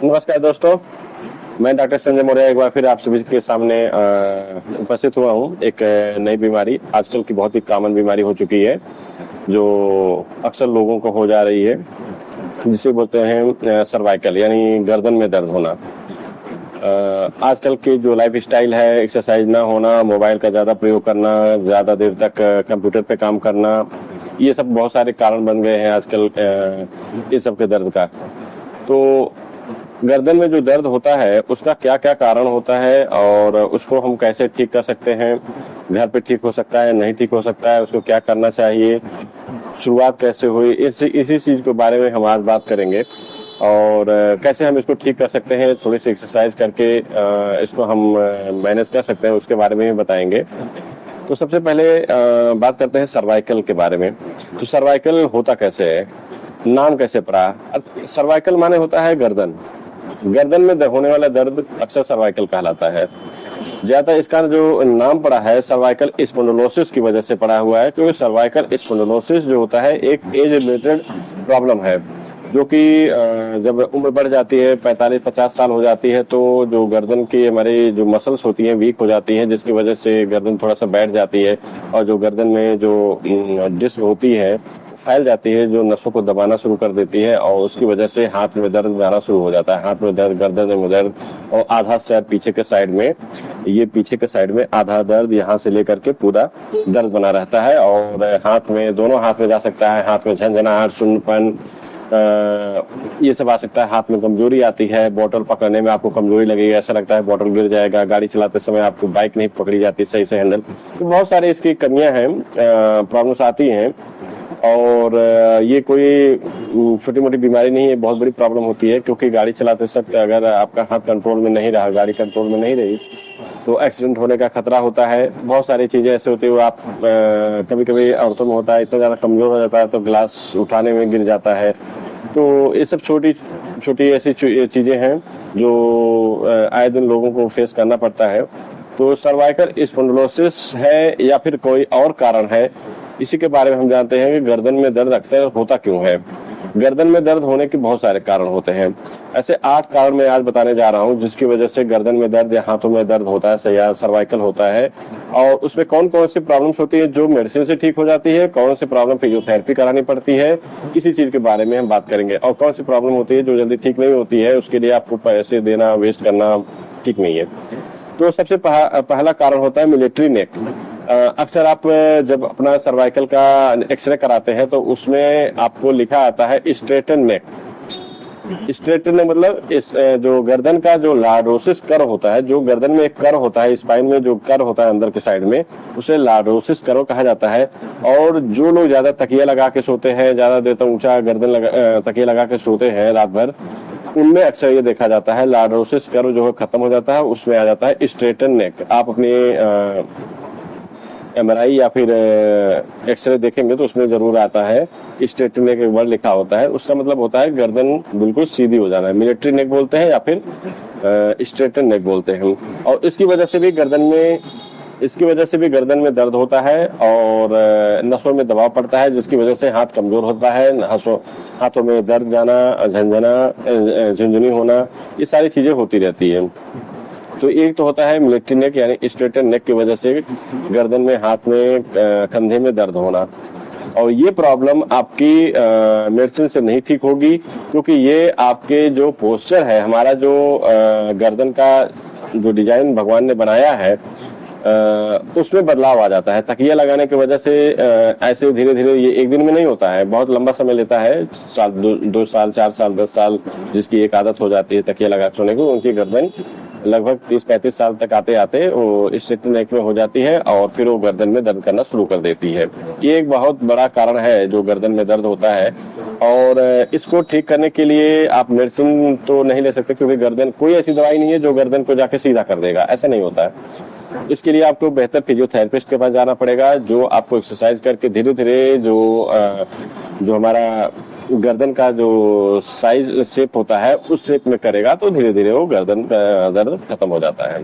नमस्कार दोस्तों, मैं डॉक्टर संजय मौर्य एक बार फिर आप सभी के सामने उपस्थित हुआ हूँ। एक नई बीमारी, आजकल की बहुत ही कॉमन बीमारी हो चुकी है, जो अक्सर लोगों को हो जा रही है, जिसे बोलते हैं सर्वाइकल यानी गर्दन में दर्द होना। आजकल की जो लाइफ स्टाइल है, एक्सरसाइज ना होना, मोबाइल का ज़्यादा प्रयोग करना, ज़्यादा देर तक कंप्यूटर पे काम करना, ये सब बहुत सारे कारण बन गए हैं आजकल इस सब के दर्द का। तो गर्दन में जो दर्द होता है उसका क्या क्या कारण होता है और उसको हम कैसे ठीक कर सकते हैं, घर पे ठीक हो सकता है, नहीं ठीक हो सकता है, उसको क्या करना चाहिए, शुरुआत कैसे हुई, इसी चीज के बारे में हम आज बात करेंगे। और कैसे हम इसको ठीक कर सकते हैं, थोड़ी सी एक्सरसाइज करके इसको हम मैनेज कर सकते हैं, उसके बारे में भी बताएंगे। तो सबसे पहले बात करते हैं सर्वाइकल के बारे में। तो सर्वाइकल होता कैसे है, नाम कैसे पड़ा? सर्वाइकल माने होता है गर्दन। गर्दन में होने वाला दर्द अक्सर सर्वाइकल कहलाता है। ज्यादा इसका जो नाम पड़ा है सर्वाइकल स्पॉन्डिलोसिस की वजह से पड़ा हुआ है, क्योंकि सर्वाइकल स्पॉन्डिलोसिस जो होता है एक एज रिलेटेड प्रॉब्लम है, जो कि जब उम्र बढ़ जाती है, 45-50 साल हो जाती है, तो जो गर्दन की हमारी जो मसल्स होती हैं वीक हो जाती हैं, जिसकी वजह से गर्दन थोड़ा सा बैठ जाती है और जो गर्दन में जो डिस्क होती है फैल जाती है, जो नसों को दबाना शुरू कर देती है और उसकी वजह से हाथ में दर्द आना शुरू हो जाता है। हाथ में दर्द, गर्दन में दर्द और आधा शायद पीछे के साइड में, ये पीछे के साइड में आधा दर्द यहाँ से लेकर के पूरा दर्द बना रहता है। और हाथ में, दोनों हाथ में जा सकता है, हाथ में झंझनाहट, सुन्नपन, ये सब आ सकता है। हाथ में कमजोरी आती है, बोतल पकड़ने में आपको कमजोरी लगेगी, ऐसा लगता है बोतल गिर जाएगा। गाड़ी चलाते समय आपको बाइक नहीं पकड़ी जाती सही से हैंडल। तो बहुत सारे इसकी कमियां हैं, प्रॉब्लम्स आती हैं। और ये कोई छोटी मोटी बीमारी नहीं है, बहुत बड़ी प्रॉब्लम होती है, क्योंकि गाड़ी चलाते समय अगर आपका हाथ कंट्रोल में नहीं रहा, गाड़ी कंट्रोल में नहीं रही, तो एक्सीडेंट होने का खतरा होता है। बहुत सारी चीजें ऐसे होती है, आप कभी कभी औरतों में होता है, इतना ज्यादा कमजोर हो जाता है तो गिलास उठाने में गिर जाता है। तो ये सब छोटी छोटी ऐसी चीजें हैं जो आए दिन लोगों को फेस करना पड़ता है। तो सर्वाइकल स्पॉन्डिलोसिस है या फिर कोई और कारण है, इसी के बारे में हम जानते हैं कि गर्दन में दर्द अक्सर होता क्यों है। गर्दन में दर्द होने के बहुत सारे कारण होते हैं। ऐसे 8 कारण मैं आज बताने जा रहा हूं, जिसकी वजह से गर्दन में दर्द या हाथों में दर्द होता है या सर्वाइकल होता है। और उसमें कौन कौन सी प्रॉब्लम्स होती है जो मेडिसिन से ठीक हो जाती है, कौन सी प्रॉब्लम फिजियोथेरेपी करानी पड़ती है, इसी चीज के बारे में हम बात करेंगे। और कौन सी प्रॉब्लम होती है जो जल्दी ठीक नहीं होती है, उसके लिए आपको पैसे देना, वेस्ट करना ठीक नहीं है। तो सबसे पहला कारण होता है मिलिट्री नेक। अक्सर आप जब अपना सर्वाइकल का एक्सरे कराते हैं तो उसमें आपको लिखा आता है स्ट्रेटन नेक। स्ट्रेटन नेक मतलब इस जो गर्दन का जो लॉर्डोसिस कर्व होता है, जो गर्दन में एक कर्व होता है, स्पाइन में जो कर्व होता है अंदर के साइड में, उसे लॉर्डोसिस कर्व कहा जाता है। और जो लोग ज्यादा तकिया लगा के सोते हैं, ज्यादा देर तक ऊंचा तकिया लगा के सोते हैं रात भर, उनमें अक्सर ये देखा जाता है लॉर्डोसिस कर्व जो है खत्म हो जाता है, उसमें आ जाता है स्ट्रेटन नेक। आप अपने एमआरआई या फिर एक्सरे देखेंगे तो उसमें जरूर आता है स्ट्रेटन नेक, एक वर्ड लिखा होता है। उसका मतलब होता है गर्दन बिल्कुल सीधी हो जाना है। मिलिट्री नेक बोलते हैं या फिर स्ट्रेटन नेक बोलते हैं। और इसकी वजह से भी गर्दन में दर्द होता है और नसों में दबाव पड़ता है, जिसकी वजह से हाथ कमजोर होता है, हाथों में दर्द जाना, झंझनी होना, ये सारी चीजें होती रहती है। तो एक तो होता है मिलिट्री नेक यानी स्ट्रेटन नेक की वजह से गर्दन में, हाथ में, कंधे में दर्द होना। और ये प्रॉब्लम आपकी मेडिसिन से नहीं ठीक होगी, क्योंकि ये आपके जो पोस्चर है, हमारा जो गर्दन का जो डिजाइन भगवान ने बनाया है, उसमें बदलाव आ जाता है। तकिया लगाने की वजह से ऐसे धीरे धीरे, ये एक दिन में नहीं होता है, बहुत लंबा समय लेता है। 2 साल, 4 साल, 10 साल जिसकी एक आदत हो जाती है तकिया लगा सोने को, उनकी गर्दन लगभग 30-35 साल तक आते आते वो स्ट्रेटन नेक में हो जाती है और फिर वो गर्दन में दर्द करना शुरू कर देती है। ये एक बहुत बड़ा कारण है जो गर्दन में दर्द होता है। और इसको ठीक करने के लिए आप मेडिसिन तो नहीं ले सकते, क्योंकि गर्दन, कोई ऐसी दवाई नहीं है जो गर्दन को जाके सीधा कर देगा, ऐसा नहीं होता है। इसके लिए आपको बेहतर फिजियोथेरेपिस्ट के पास जाना पड़ेगा, जो आपको एक्सरसाइज करके धीरे धीरे जो हमारा गर्दन का जो साइज शेप होता है उस शेप में करेगा, तो धीरे धीरे वो गर्दन का दर्द खत्म हो जाता है।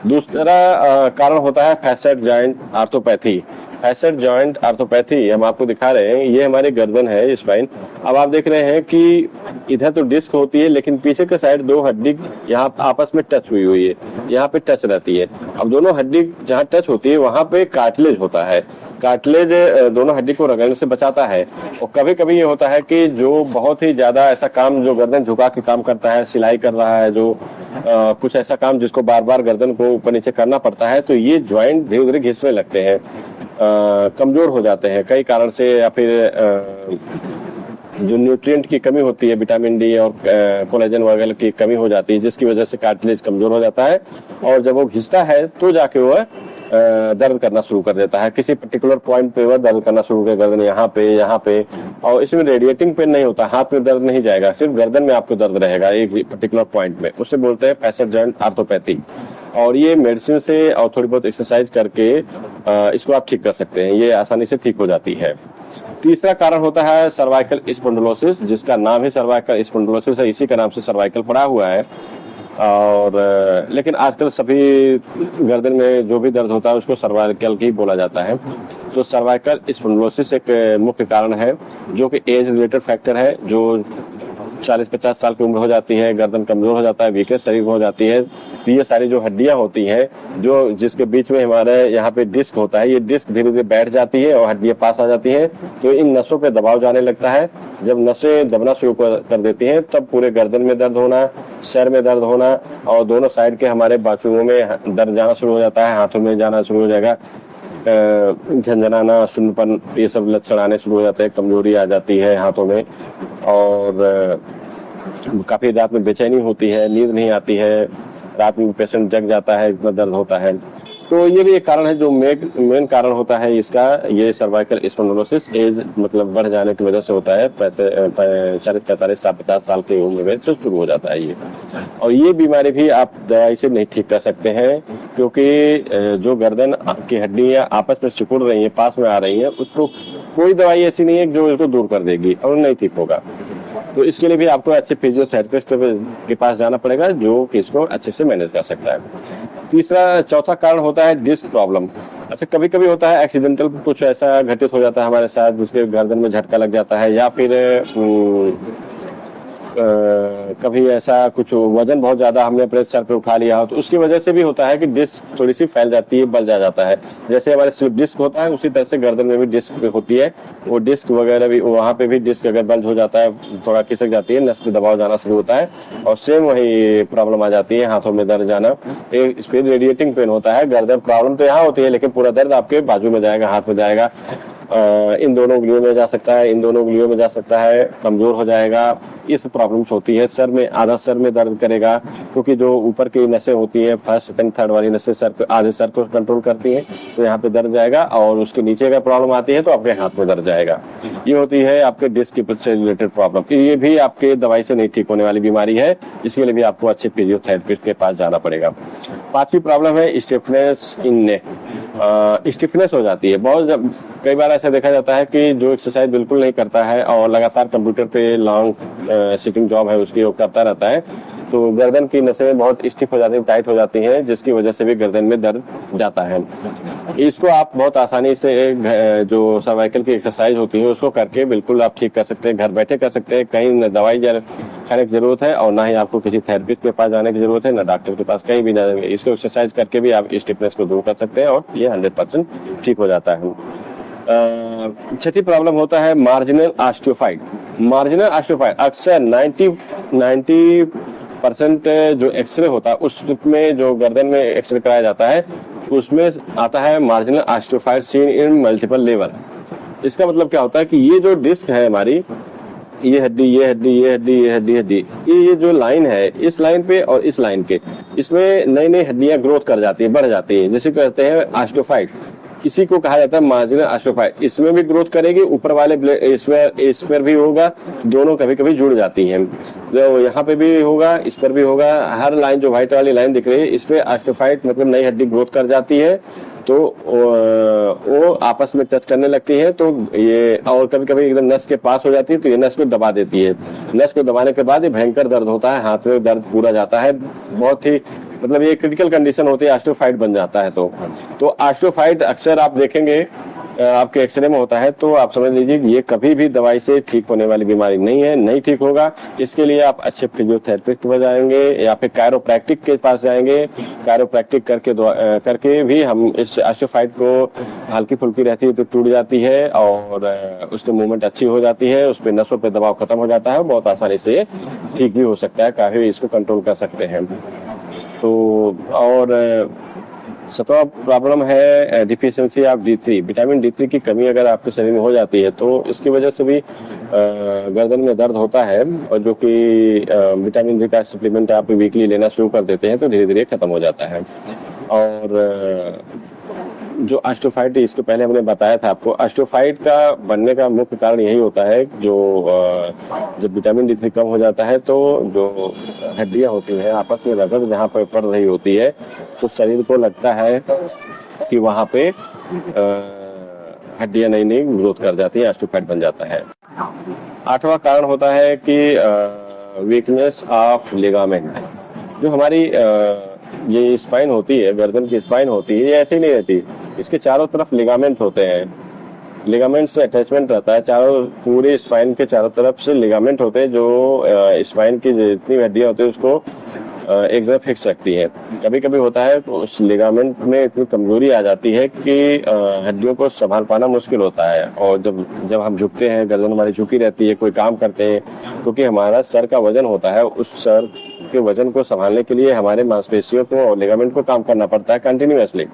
दूसरा कारण होता है फैसेट जॉइंट आर्थोपैथी। फैसेट जॉइंट आर्थोपैथी हम आपको दिखा रहे हैं। ये हमारी गर्दन है, स्पाइन। अब आप देख रहे हैं कि इधर तो डिस्क होती है, लेकिन पीछे के साइड दो हड्डी यहाँ आपस में टच हुई है, यहाँ पे टच रहती है। अब दोनों हड्डी जहाँ टच होती है वहां पे कार्टिलेज होता है। कार्टिलेज दोनों हड्डी को रगड़ने से बचाता है। और कभी कभी ये होता है कि जो बहुत ही ज्यादा ऐसा काम, जो गर्दन झुका के काम करता है, सिलाई कर रहा है, जो कुछ ऐसा काम जिसको बार बार गर्दन को ऊपर नीचे करना पड़ता है, तो ये ज्वाइंट धीरे धीरे घिसने लगते हैं, कमजोर हो जाते हैं कई कारण से। या फिर जो न्यूट्रिएंट की कमी होती है, विटामिन डी और कोलेजन वगैरह की कमी हो जाती है, जिसकी वजह से कार्टिलेज कमजोर हो जाता है। और जब वो घिसता है तो जाके वह दर्द करना शुरू कर देता है। किसी पर्टिकुलर पॉइंट पे वह दर्द करना शुरू कर गर्दन यहाँ पे। और इसमें रेडिएटिंग पेन नहीं होता, हाथ में दर्द नहीं जाएगा, सिर्फ गर्दन में आपको दर्द रहेगा एक पर्टिकुलर पॉइंट में। उसे बोलते हैं फैसेट जॉइंट आर्थोपैथी। और ये मेडिसिन से और थोड़ी बहुत एक्सरसाइज करके इसको आप ठीक कर सकते हैं, ये आसानी से ठीक हो जाती है। तीसरा कारण होता है सर्वाइकल स्पॉन्डिलोसिस, जिसका नाम ही सर्वाइकल स्पॉन्डिलोसिस है, इसी का नाम से सर्वाइकल पड़ा हुआ है। और लेकिन आजकल सभी गर्दन में जो भी दर्द होता है उसको सर्वाइकल ही बोला जाता है। तो सर्वाइकल स्पॉन्डिलोसिस एक मुख्य कारण है, जो कि एज रिलेटेड फैक्टर है। जो 40-50 साल की उम्र हो जाती है, गर्दन कमजोर हो जाता है, वीकेस्ट शरीर हो जाती है, तो ये सारी जो हड्डियां होती हैं, जो जिसके बीच में हमारे यहाँ पे डिस्क होता है, ये डिस्क धीरे धीरे बैठ जाती है और हड्डियां पास आ जाती हैं। तो इन नसों पे दबाव जाने लगता है। जब नसें दबना शुरू कर देती हैं, तब पूरे गर्दन में दर्द होना, सर में दर्द होना, और दोनों साइड के हमारे बाजुओं में दर्द जाना शुरू हो जाता है, हाथों में जाना शुरू हो जाएगा, झंझनाना, सुन्नपन, ये सब लक्षण आने शुरू हो जाते हैं, कमजोरी आ जाती है हाथों में। और काफी रात में बेचैनी होती है, नींद नहीं आती है, रात में पेशेंट जग जाता है, इतना दर्द होता है। तो ये भी एक कारण है, जो मेन कारण होता है इसका, ये सर्वाइकल स्पॉन्डिलोसिस एज मतलब बढ़ जाने की वजह से होता है। 40-45-50 साल की उम्र में तो शुरू हो जाता है ये। और ये बीमारी भी आप दवाई से नहीं ठीक कर सकते हैं, क्योंकि जो गर्दन की हड्डियां आपस में सिकुड़ रही है, पास में आ रही है, उसको कोई दवाई ऐसी नहीं है जो इसको दूर कर देगी और नहीं ठीक होगा। तो इसके लिए भी आपको अच्छे फिजियोथेरेपिस्ट के पास जाना पड़ेगा, जो कि इसको अच्छे से मैनेज कर सकता है। चौथा कारण होता है डिस्क प्रॉब्लम। अच्छा, कभी कभी होता है एक्सीडेंटल कुछ ऐसा घटित हो जाता है हमारे साथ, जिसके गर्दन में झटका लग जाता है, या फिर कभी ऐसा कुछ वजन बहुत ज्यादा हमने अपने सर पे उठा लिया हो, तो उसकी वजह से भी होता है कि डिस्क थोड़ी सी फैल जाती है, बल जाता है। जैसे हमारे स्लिप डिस्क होता है, उसी तरह से गर्दन में भी डिस्क होती है। वो डिस्क वगैरह भी, वहां पे भी डिस्क अगर बंद हो जाता है, थोड़ा खिसक जाती है, नस पे दबाव जाना शुरू होता है, और सेम वही प्रॉब्लम आ जाती है, हाथों में दर्द जाना। इस पे रेडिएटिंग पेन होता है। गर्दन प्रॉब्लम तो यहाँ होती है, लेकिन पूरा दर्द आपके बाजू में जाएगा, हाथ में जाएगा, इन दोनों उंगलियों में जा सकता है, इन दोनों उंगलियों में जा सकता है, कमजोर हो जाएगा। ये सब प्रॉब्लम्स होती है। सर में, आधा सर में दर्द करेगा, क्योंकि जो ऊपर की नसें होती हैं, फर्स्ट सेकंड थर्ड वाली नसें सर पे, आधे सर को कंट्रोल करती हैं, तो यहाँ पे दर्द जाएगा। और उसके नीचे का प्रॉब्लम आती है तो आपके हाथ में दर्द जाएगा। ये होती है आपके डिस्क से रिलेटेड प्रॉब्लम। ये भी आपके दवाई से नहीं ठीक होने वाली बीमारी है, इसके लिए भी आपको अच्छे फिजियोथेरेपिस्ट के पास जाना पड़ेगा। पांचवी प्रॉब्लम है स्टिफनेस इन नेक। स्टिफनेस हो जाती है बहुत, कई बार ऐसा देखा जाता है कि जो एक्सरसाइज बिल्कुल नहीं करता है और लगातार कंप्यूटर पे लॉन्ग सिटिंग जॉब है उसकी, वो करता रहता है, तो गर्दन की नसें बहुत स्टिफ हो जाती हैं, टाइट हो जाती हैं, जिसकी वजह से भी गर्दन में दर्द जाता है। इसको आप बहुत आसानी से जो सर्वाइकल की एक्सरसाइज होती है उसको करके बिल्कुल आप ठीक कर सकते हैं, घर बैठे कर सकते हैं। कहीं न दवाई खाने की जरूरत है, और ना ही आपको किसी थेरेपिस्ट के पास जाने की जरूरत है, ना डॉक्टर के पास, कहीं भी ना। इसको एक्सरसाइज करके भी आप स्टिफनेस को दूर कर सकते हैं, और ये 100% ठीक हो जाता है। छठी प्रॉब्लम होता है मार्जिनल ऑस्टियोफाइट। मार्जिनल ऑस्टियोफाइट अक्सर 90% जो एक्सरे होता है उसमें, जो गर्दन में एक्सरे कराया जाता है, उसमें आता है marginal osteophyte seen in multiple level. इसका मतलब क्या होता है कि ये जो डिस्क है हमारी, ये हड्डी, ये हड्डी, ये हड्डी, ये हड्डी, हड्डी, ये जो लाइन है, इस लाइन पे और इस लाइन के, इसमें नई नई हड्डियां ग्रोथ कर जाती है, बढ़ जाती है, जिसे कहते हैं ऑस्टियोफाइट। इसी को कहा जाता है मार्जिनल ऑस्टियोफाइट। इसमें भी ग्रोथ करेगी, ऊपर वाले इस पर भी होगा, दोनों कभी कभी जुड़ जाती हैं। तो यहाँ पे भी होगा, इस पर भी होगा। हर लाइन, जो व्हाइट वाली लाइन दिख रही है, इस पे ऑस्टियोफाइट मतलब नई हड्डी ग्रोथ कर जाती है, तो वो आपस में टच करने लगती है। तो ये, और कभी कभी एकदम नस के पास हो जाती है, तो ये नस को दबा देती है। नस को दबाने के बाद ये भयंकर दर्द होता है, हाथ में दर्द पूरा जाता है, बहुत ही मतलब ये क्रिटिकल कंडीशन होती है, ऑस्टियोफाइट बन जाता है। तो ऑस्टियोफाइट अक्सर आप देखेंगे आपके एक्सरे में होता है तो आप समझ लीजिए कि ये कभी भी दवाई से ठीक होने वाली बीमारी नहीं है, नहीं ठीक होगा। इसके लिए आप अच्छे फिजियोथेरेपिस्ट के पास जाएंगे या फिर कायरोप्रैक्टिक के पास जाएंगे। कायरोप्रैक्टिक करके भी हम इस ऑस्टियोफाइट को हल्की फुल्की रहती है तो टूट जाती है और उसकी मूवमेंट अच्छी हो जाती है, उस पर नसों पर दबाव खत्म हो जाता है, बहुत आसानी से ठीक भी हो सकता है, काफी इसको कंट्रोल कर सकते हैं। तो और सतवा प्रॉब्लम है deficiency of D3, vitamin D3 की कमी अगर आपके शरीर में हो जाती है तो इसकी वजह से भी गर्दन में दर्द होता है, और जो कि विटामिन D का सप्लीमेंट आप वीकली लेना शुरू कर देते हैं तो धीरे धीरे खत्म हो जाता है। और जो ऑस्टियोफाइट, इसके पहले हमने बताया था आपको, ऑस्टियोफाइट का बनने का मुख्य कारण यही होता है जो जब विटामिन D3 कम हो जाता है तो जो हड्डियां होती हैं आपस में रगड़ जहाँ पर पड़ रही होती है तो शरीर को लगता है कि वहां पे हड्डियां नई नई ग्रोथ कर जाती है, ऑस्टियोफाइट बन जाता है। 8वां कारण होता है कि वीकनेस ऑफ लिगामेंट। जो हमारी ये स्पाइन होती है, गर्दन की स्पाइन होती है, ये ऐसी नहीं रहती, इसके चारों तरफ लिगामेंट होते हैं, लिगामेंट से अटैचमेंट रहता है, चारों पूरे स्पाइन के चारों तरफ से लिगामेंट होते हैं जो स्पाइन की जितनी हड्डियां होती है उसको एक जगह फिक्स रखती है। कभी कभी होता है तो उस लिगामेंट में इतनी कमजोरी आ जाती है कि हड्डियों को संभाल पाना मुश्किल होता है, और जब हम झुकते हैं, गर्दन हमारी झुकी रहती है, कोई काम करते हैं, क्योंकि हमारा सर का वजन होता है, उस सर के वजन को संभालने के लिए हमारे मांसपेशियों को और लिगामेंट को काम करना पड़ता है कंटिन्यूअसली।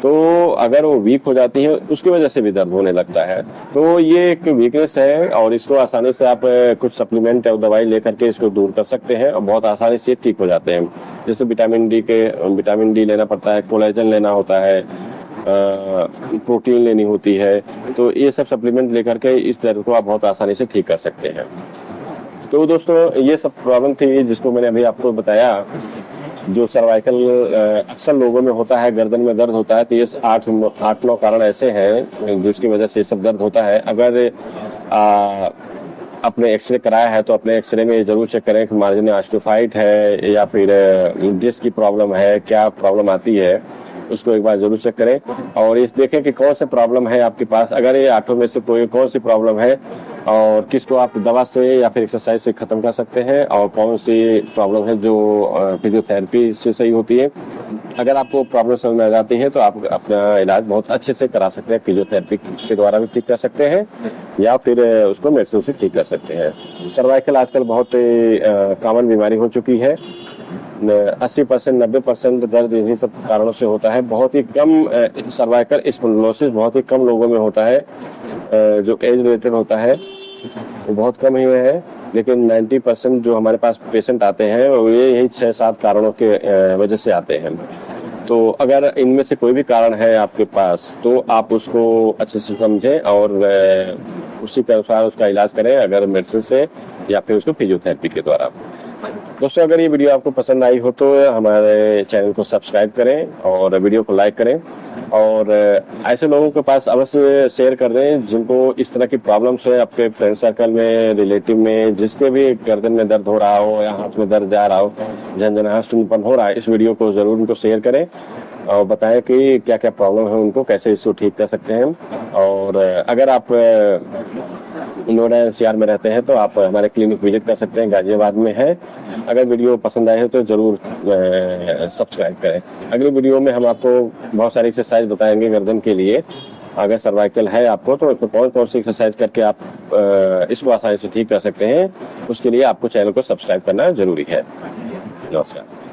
तो अगर वो वीक हो जाती है उसकी वजह से भी दर्द होने लगता है। तो ये एक वीकनेस है और इसको आसानी से आप कुछ सप्लीमेंट और दवाई लेकर के इसको दूर कर सकते हैं और बहुत आसानी से ठीक हो जाते हैं। जैसे विटामिन डी लेना पड़ता है, कोलेजन लेना होता है, प्रोटीन लेनी होती है, तो ये सब सप्लीमेंट लेकर के इस दर्द को आप बहुत आसानी से ठीक कर सकते हैं। तो दोस्तों ये सब प्रॉब्लम थी जिसको मैंने अभी आपको बताया। जो सर्वाइकल अक्सर लोगों में होता है, गर्दन में दर्द होता है, तो ये 8-9 कारण ऐसे हैं जिसकी वजह से सब दर्द होता है। अगर अपने एक्सरे कराया है तो अपने एक्सरे में जरूर चेक करें कि मार्जिन ऑस्टियोफाइट है या फिर डिस्क की प्रॉब्लम है, क्या प्रॉब्लम आती है उसको एक बार जरूर चेक करें और इस देखें कि कौन सा प्रॉब्लम है आपके पास। अगर ये 8 में से कोई कौन सी प्रॉब्लम है और किसको आप दवा से या फिर एक्सरसाइज से खत्म कर सकते हैं, और कौन सी प्रॉब्लम है जो फिजियोथेरेपी से सही होती है। अगर आपको प्रॉब्लम समझ में आ जाती है तो आप अपना इलाज बहुत अच्छे से करा सकते हैं, फिजियोथेरेपी के द्वारा भी ठीक कर सकते हैं या फिर उसको मेडिसिन से ठीक कर सकते हैं। सर्वाइकल आजकल बहुत कॉमन बीमारी हो चुकी है। 80% 90% दर्द इन्हीं सब कारणों से होता है। बहुत ही कम सर्वाइकल स्पॉन्डिलोसिस बहुत ही कम लोगों में होता है, जो एज रिलेटेड होता है वो बहुत कम ही है, लेकिन 90% जो हमारे पास पेशेंट आते हैं वो यही 6-7 कारणों के वजह से आते हैं। तो अगर इनमें से कोई भी कारण है आपके पास तो आप उसको अच्छे से समझें और उसी के अनुसार उसका इलाज करें, अगर मेडिसिन से या फिर उसको फिजियोथेरेपी के द्वारा। दोस्तों अगर ये वीडियो आपको पसंद आई हो तो हमारे चैनल को सब्सक्राइब करें और वीडियो को लाइक करें और ऐसे लोगों के पास अवश्य शेयर कर दें जिनको इस तरह की प्रॉब्लम्स है, आपके फ्रेंड सर्कल में, रिलेटिव में, जिसके भी गर्दन में दर्द हो रहा हो या हाथ में दर्द जा रहा हो, झंझनाहट सुन्नपन हो रहा है, इस वीडियो को जरूर उनको शेयर करें और बताएं कि क्या क्या प्रॉब्लम है उनको, कैसे इसको ठीक कर सकते हैं। और अगर आप नोएडा NCR में रहते हैं तो आप हमारे क्लिनिक विजिट कर सकते हैं, गाजियाबाद में है। अगर वीडियो पसंद आए हो तो जरूर सब्सक्राइब करें। अगले वीडियो में हम आपको बहुत सारी एक्सरसाइज बताएंगे गर्दन के लिए। अगर सर्वाइकल है आपको तो कौन कौन सी एक्सरसाइज करके आप इसको आसानी से ठीक कर सकते हैं, उसके लिए आपको चैनल को सब्सक्राइब करना जरूरी है। नमस्कार।